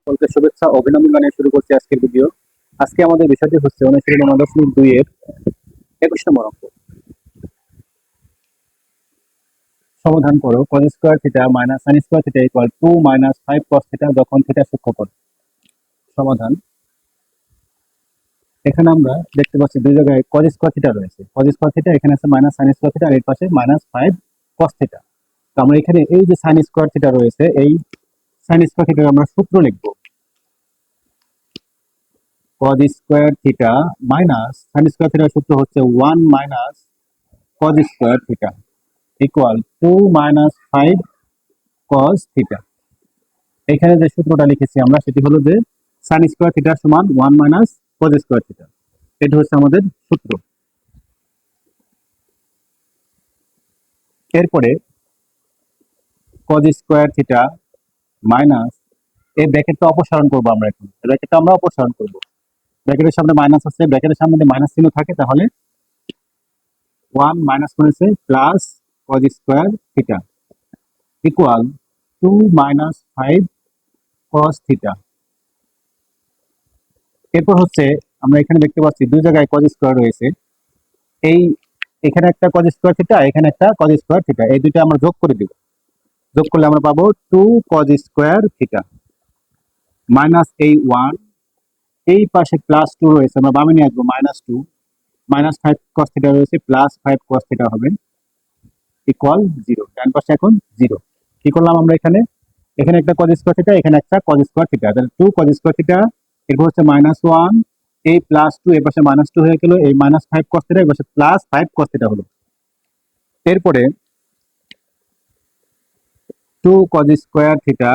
সকলকে শুভেচ্ছা ও অভিনন্দন জানিয়ে শুরু করছি আজকের ভিডিও। আজকে আমাদের বিষয়টি হচ্ছে অনুশীলনী 9.2 এর 21 নম্বর অঙ্ক। সমাধান করো cos square theta minus sin square theta equal 2 minus 5 cos theta যখন থিটা সূক্ষ্মকোণ। সমাধান। এখানে আমরা দেখতে পাচ্ছি দুই জায়গায় cos স্কয়ার থিটা রয়েছে। cos স্কয়ার থিটা এখানে আছে মাইনাস sin স্কয়ার থিটা আর এর পাশে মাইনাস 5 cos থিটা। তো আমরা এখানে এই যে sin স্কয়ার থিটা রয়েছে, এই sin স্কয়ার থিটার আমরা সূত্র লিখব। cos square theta minus sin square থিটার সূত্র হচ্ছে 1 minus cos square theta equal 2 minus 5 cos theta. এখানে যে সূত্রটা লিখেছি আমরা সেটি হলো যে sin স্কয়ার থিটা সমান 1 মাইনাস cos স্কয়ার থিটা। এটা হচ্ছে আমাদের সূত্র। এরপরে cos স্কয়ার থিটা মাইনাস এই ব্র্যাকেটটা অপসারণ করব আমরা। এখন ব্র্যাকেটটা আমরা অপসারণ করব। ব্র্যাকেটের সামনে মাইনাস আছে, ব্র্যাকেটের সামনে যদি মাইনাস চিহ্ন থাকে তাহলে 1 মাইনাস করেছে plus cos square theta equal 2 minus 5 cos theta. এরপর হচ্ছে আমরা এখানে দেখতে পাচ্ছি দুই জায়গায় cos স্কয়ার রয়েছে। এই এখানে একটা cos স্কয়ার থিটা, এখানে একটা cos স্কয়ার থিটা, এই দুইটা আমরা যোগ করে দিব। যোগ করলে আমরা পাবো 2 cos স্কয়ার থিটা মাইনাস এই 1, এই পাশে প্লাস 2 রয়েছে, আমরা বামে নিয়ে আসবো -2, মাইনাস 5 cos থিটা রয়েছে প্লাস 5 cos থিটা হবে ইকুয়াল 0। ডান পাশে এখন 0। কি করলাম আমরা এখানে? এখানে একটা cos স্কয়ার থিটা, এখানে একটা cos স্কয়ার থিটা, তাহলে 2 cos স্কয়ার থিটা, এরপর হচ্ছে -1, এই প্লাস 2 এর পাশে -2 হয়ে গেল, এই -5 cos থিটা এর পাশে প্লাস 5 cos থিটা হলো। এরপরে 2 cos স্কয়ার থিটা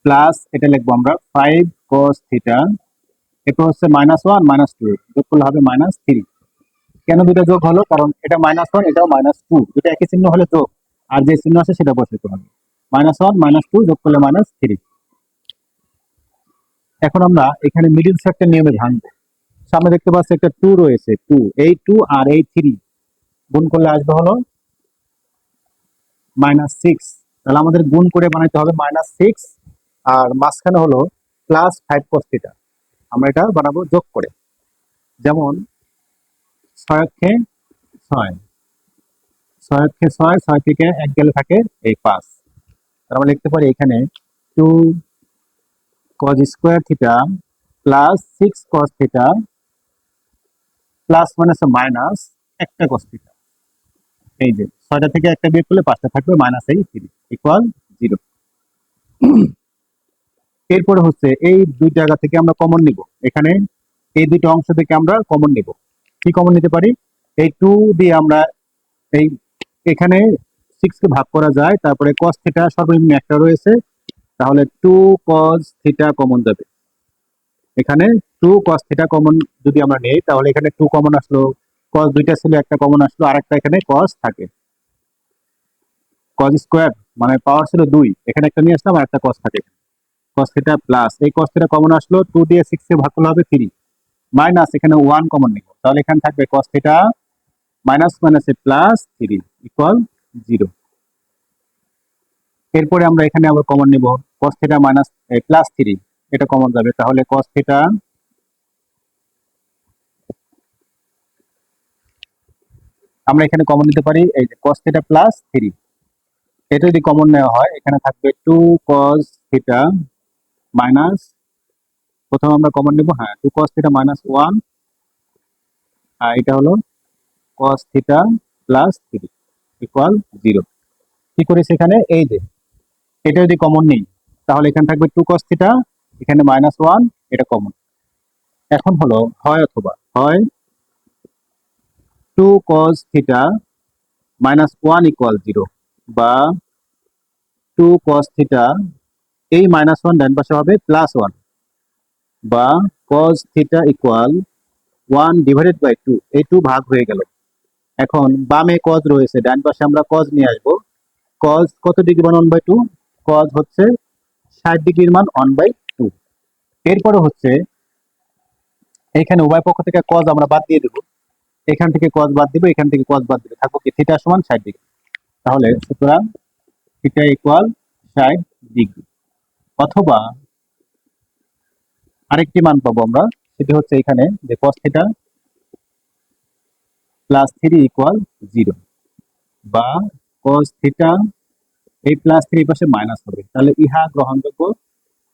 প্লাস এটা লিখবো আমরা 5 cos থিটা, এরপর হচ্ছে -1 -2 যোগ করলে হবে -3। কেন দুটো যোগ হলো? কারণ এটা -1 এটাও -2, দুটো একই চিহ্ন হলে যোগ, আর যে চিহ্ন আছে সেটা বসাতে হবে। -1 -2 যোগ করলে -3। এখন আমরা এখানে মিডিল সেক্টর নিয়মে ভাঙবো। সামনে দেখতে পাচ্ছি একটা 2 রয়েছে, 2, এই 2 আর এই 3 গুণ করলে আসবে হলো -6। তাহলে আমাদের গুণ করে বানাইতে হবে -6, আর মাঝখানে হলো প্লাস 5 cos থিটা। আমরা এটা বানাবো যোগ করে। যেমন 6 অক্ষে 6, 6 অক্ষে 6, 6 থেকে 1 গেলে থাকে এই 5। তাহলে আমরা লিখতে পারি এখানে 2 cos square theta plus 6 cos theta plus মানে হচ্ছে মাইনাস একটা cos থিটা। এই যে 6টা থেকে একটা বিয়োগ করলে 5টা থাকবে -3 ইকুয়াল 0। এরপরে হচ্ছে এই দুই জায়গা থেকে আমরা কমন নিব। এখানে এই দুইটা অংশ থেকে আমরা কমন নিব। কি কমন নিতে পারি? এই 2 দিয়ে আমরা এই এখানে 6 কে ভাগ করা যায়, তারপরে cos থিটা সর্বনিম্ন একটা রয়েছে, তাহলে 2 cos থিটা কমন যাবে। এখানে 2 cos থিটা কমন যদি আমরা নেই তাহলে এখানে 2 কমন আসলো, cos দুইটা ছিল, একটা কমন আসলো, আরেকটা এখানে cos থাকে। cos স্কয়ার মানে পাওয়ার ছিল 2, এখানে একটা নিয়ে আসলাম আর একটা cos থাকে। cos থিটা প্লাস এই cos থিটা কমন আসলো, 2 দিয়ে 6 কে ভাগ করলে হবে 3, মাইনাস এখানে 1 কমন নিব, তাহলে এখানে থাকবে cos থিটা মাইনাস মাইনাসে প্লাস 3 ইকুয়াল 0। এরপরে আমরা এখানে আবার কমন নিব, cos থিটা মাইনাস প্লাস 3, এটা কমন যাবে, তাহলে cos থিটা আমরা এখানে কমন নিতে পারি এই যে cos থিটা প্লাস 3। এটা যদি কমন নেওয়া হয় এখানে থাকবে 2 cos থিটা মাইনাস, প্রথমে আমরা কমন নিব, হ্যাঁ 2 cos থিটা মাইনাস 1, আর এটা হলো cos থিটা প্লাস 3 ইকুয়াল 0। কি করেছি এখানে? এই যে এটা যদি কমন নেই তাহলে এখানে থাকবে 2 cos থিটা, এখানে -1, এটা কমন। এখন হলো হয় অথবা, হয় 2 cos থিটা -1 ইকুয়াল 0, বা 2 cos থিটা এই -1 ডান পাশে হবে +1, বা cos theta equal 1 divided by 2, এই 2 ভাগ হয়ে গেল। এখন বামে cos রয়েছে, ডান পাশে আমরা cos নিয়ে আসবো। cos কত ডিগ্রি মান 1/2? cos হচ্ছে 60 ডিগ্রির মান 1/2। এরপরে হচ্ছে এখানে উভয় পক্ষ থেকে cos আমরা বাদ দিয়ে দেব, এখান থেকে cos বাদ দিব, এখান থেকে cos বাদ দিলে থাকবো কি থিটা সমান 60 ডিগ্রি। তাহলে সুতরাং থিটা ইকুয়াল 60 ডিগ্রি। অথবা আরেকটি মান পাবো আমরা, সেটি হচ্ছে এখানে যে cos theta plus three equal zero, বা cos থিটা এই প্লাস থ্রি পাশে মাইনাস হবে, তাহলে ইহা গ্রহণযোগ্য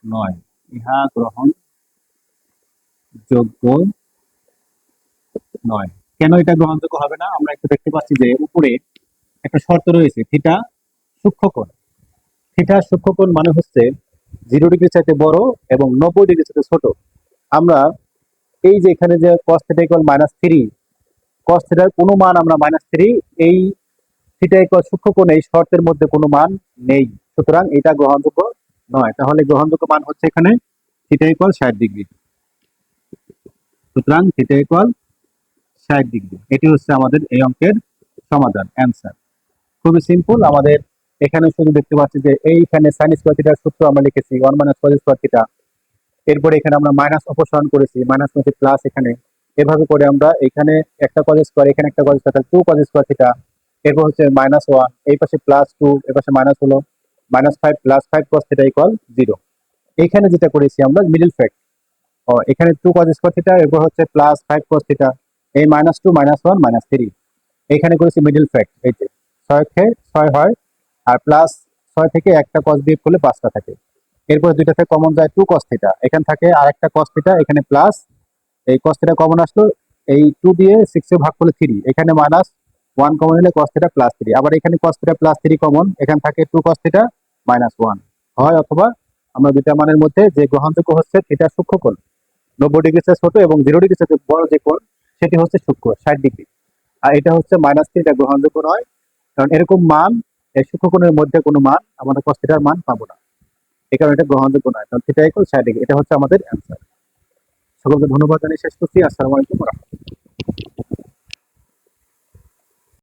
নয়। ইহা গ্রহণযোগ্য নয়। কেন এটা গ্রহণযোগ্য হবে না? আমরা একটু দেখতে পাচ্ছি যে উপরে একটা শর্ত রয়েছে, থিটা সূক্ষ্মকোণ। থিটা সূক্ষ্মকোণ মানে হচ্ছে 0 ডিগ্রি চাইতে বড় এবং 90 ডিগ্রি চাইতে ছোট। আমরা এই যে এখানে যে cos theta equal minus three, cos থিটার কোনো মান আমরা মাইনাস থ্রি, এই থিটা ইকুয়াল সূক্ষ্মকোণ এই শর্তের মধ্যে কোনো মান নেই, সুতরাং এটা গ্রহণযোগ্য নয়। তাহলে গ্রহণযোগ্য মান হচ্ছে এখানে থিটা ইকুয়াল 60 ডিগ্রি। সুতরাং থিটা ইকুয়াল 60 ডিগ্রি, এটি হচ্ছে আমাদের এই অঙ্কের সমাধান, অ্যান্সার। খুবই সিম্পল। আমাদের এখানে শুধু দেখতে পাচ্ছি যে এইখানে সাইন স্কয়ার থিটার সূত্র আমরা লিখেছি 1 মাইনাস কজ স্কয়ার থিটা, এরপরে এখানে আমরা মাইনাস অপসারণ করেছি, মাইনাস মানে প্লাস এখানে, এভাবে করে আমরা এখানে একটা কজ স্কয়ার, এখানে একটা cause square, 2 cause square theta, এরপর হচ্ছে মাইনাস ওয়ান, এই পাশে প্লাস টু, এর পাশে মাইনাস হলো minus five, plus five cos theta equal zero. এইখানে যেটা করেছি আমরা মিডল ফ্যাক্ট, এখানে 2 কজ স্কয়ার থিটা, এরপর হচ্ছে প্লাস ফাইভ কজ থিটা, এই minus two minus one minus three, এখানে করেছি মিডল ফ্যাক্ট। এই যে 6 হয়, আর প্লাস 6 থেকে একটা কস বিয়োগ করলে 5টা থাকে, এরপর দুইটা থেকে কমন যায় 2 cos থিটা, এখানে থাকে আর একটা cos থিটা, এখানে প্লাস, এই cos থিটা কমন আসলো, এই 2 দিয়ে 6 এ ভাগ করলে 3, এখানে মাইনাস 1 কমন হলে cos থিটা প্লাস 3, আবার এখানে cos থিটা প্লাস 3 কমন, এখানে থাকে 2 cos থিটা মাইনাস 1 হয়, অথবা আমরা দুইটা মানের মধ্যে যে গ্রহণযোগ্য হচ্ছে থিটা সূক্ষ্মকোণ 90 ডিগ্রি চেয়ে ছোট এবং 0 ডিগ্রি চেয়ে বড় যে কোণ সেটি হচ্ছে সূক্ষ্ম 60 ডিগ্রি, আর এটা হচ্ছে মাইনাস 3, এটা গ্রহণযোগ্য নয়, কারণ এরকম মান এই সূক্ষ্মকোণের মধ্যে কোনো মান আমাদের cos থিটার মান পাবো না, এই কারণে এটা গ্রহণযোগ্য নয়। কারণ থিটা ইকুয়াল 60 ডিগ্রি, এটা হচ্ছে আমাদের অ্যান্সার। সকলকে ধন্যবাদ জানিয়ে শেষ করছি। আসসালামু আলাইকুম ওয়া রাহমাতুল্লাহ।